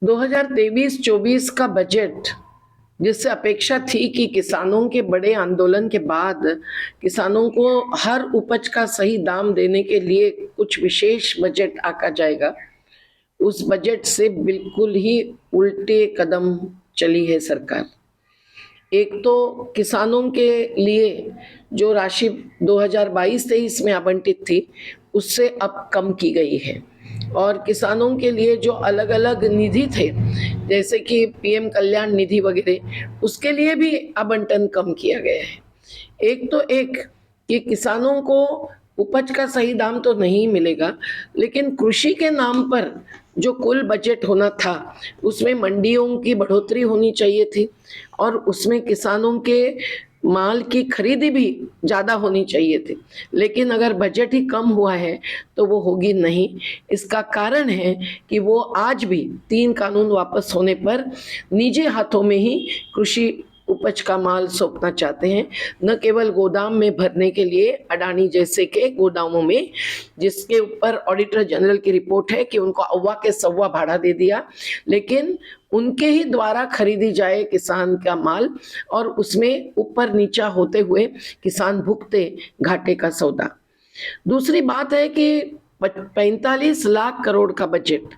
2023-24 का बजट, जिससे अपेक्षा थी कि किसानों के बड़े आंदोलन के बाद किसानों को हर उपज का सही दाम देने के लिए कुछ विशेष बजट आका जाएगा, उस बजट से बिल्कुल ही उल्टे कदम चली है सरकार। एक तो किसानों के लिए जो राशि 2022-23 में आवंटित थी, उससे अब कम की गई है, और किसानों के लिए जो अलग अलग निधि थे, जैसे कि पीएम कल्याण निधि वगैरह, उसके लिए भी आवंटन कम किया गया है। एक तो एक कि किसानों को उपज का सही दाम तो नहीं मिलेगा, लेकिन कृषि के नाम पर जो कुल बजट होना था उसमें मंडियों की बढ़ोतरी होनी चाहिए थी, और उसमें किसानों के माल की खरीदी भी ज़्यादा होनी चाहिए थी। लेकिन अगर बजट ही कम हुआ है तो वो होगी नहीं। इसका कारण है कि वो आज भी 3 कानून वापस होने पर निजी हाथों में ही कृषि उपज का माल सौंपना चाहते हैं, न केवल गोदाम में भरने के लिए अडानी जैसे के गोदामों में, जिसके ऊपर ऑडिटर जनरल की रिपोर्ट है कि उनको अव्वा के सव्वा भाड़ा दे दिया, लेकिन उनके ही द्वारा खरीदी जाए किसान का माल, और उसमें ऊपर नीचा होते हुए किसान भुगते घाटे का सौदा। दूसरी बात है कि 45 लाख करोड़ का बजट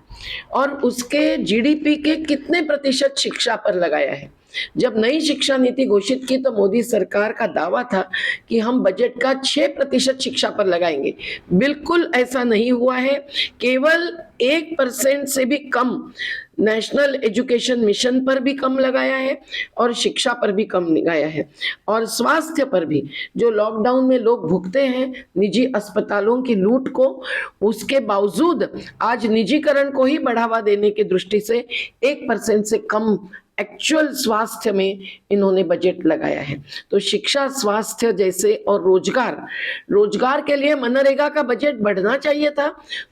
और उसके जीडीपी के कितने प्रतिशत शिक्षा पर लगाया है। जब नई शिक्षा नीति घोषित की तो मोदी सरकार का दावा था कि हम बजट का 6% शिक्षा पर लगाएंगे। बिल्कुल ऐसा नहीं हुआ है। केवल 1% से भी कम नेशनल एजुकेशन मिशन पर भी कम लगाया है, और शिक्षा पर भी कम लगाया है, और स्वास्थ्य पर भी। जो लॉकडाउन में लोग भुगते हैं निजी अस्पतालों की लूट को, उसके बावजूद आज निजीकरण को ही बढ़ावा देने की दृष्टि से 1% से कम एक्चुअल स्वास्थ्य में इन्होंने बजट लगाया है। तो शिक्षा, स्वास्थ्य जैसे, और रोजगार के लिए मनरेगा का बजट बढ़ना चाहिए था,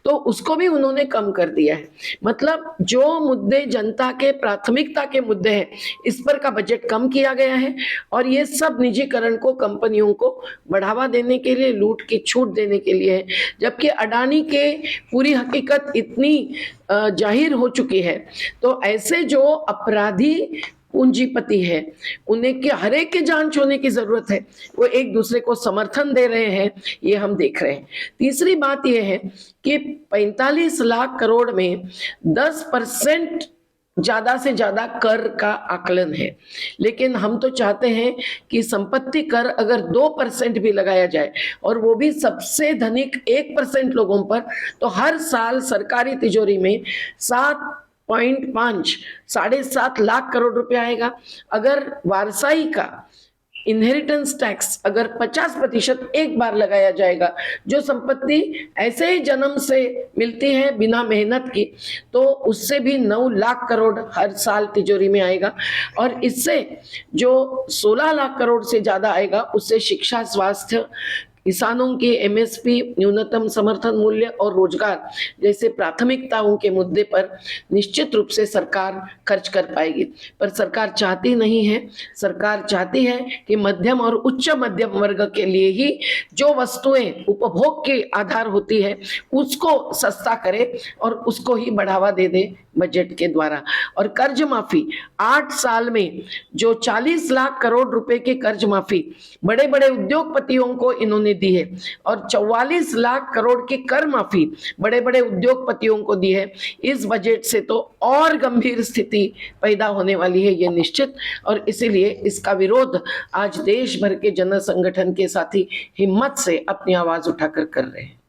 तो उसको भी उन्होंने कम कर दिया है। मतलब जो मुद्दे जनता के प्राथमिकता के मुद्दे हैं, इस पर का बजट कम किया गया है, और ये सब निजीकरण को, कंपनियों को बढ़ावा देने के लिए, लूट की छूट देने के लिए है। जबकि अडानी के पूरी हकीकत इतनी जाहिर हो चुकी है, तो ऐसे जो अपराधी पूंजीपति है, उन्हें के हर एक की जांच होने की जरूरत है। वो एक दूसरे को समर्थन दे रहे हैं, ये हम देख रहे हैं। तीसरी बात ये है कि 45 लाख करोड़ में 10% ज्यादा से ज्यादा कर का आकलन है, लेकिन हम तो चाहते हैं कि संपत्ति कर अगर 2% भी लगाया जाए, और वो भी सबसे धनिक 1% लोगों पर, तो हर साल सरकारी तिजोरी में 7.5 7.5 लाख करोड़ रुपया आएगा। अगर वारसाई का इनहेरिटेंस टैक्स अगर 50% एक बार लगाया जाएगा, जो संपत्ति ऐसे ही जन्म से मिलती है बिना मेहनत की, तो उससे भी 9 लाख करोड़ हर साल तिजोरी में आएगा। और इससे जो 16 लाख करोड़ से ज्यादा आएगा, उससे शिक्षा, स्वास्थ्य, किसानों के एमएसपी, न्यूनतम समर्थन मूल्य, और रोजगार जैसे प्राथमिकताओं के मुद्दे पर निश्चित रूप से सरकार खर्च कर पाएगी। पर सरकार चाहती नहीं है। सरकार चाहती है कि मध्यम और उच्च मध्यम वर्ग के लिए ही जो वस्तुएं उपभोग के आधार होती है, उसको सस्ता करे और उसको ही बढ़ावा दे दे बजट के द्वारा। और कर्ज माफी 8 साल में जो 40 लाख करोड़ रुपए की कर्ज माफी बड़े बड़े उद्योगपतियों को इन्होंने दी है, और 44 लाख करोड़ की कर माफी बड़े बड़े उद्योगपतियों को दी है। इस बजट से तो और गंभीर स्थिति पैदा होने वाली है, ये निश्चित। और इसीलिए इसका विरोध आज देश भर के जन संगठन के साथी हिम्मत से अपनी आवाज उठाकर कर रहे हैं।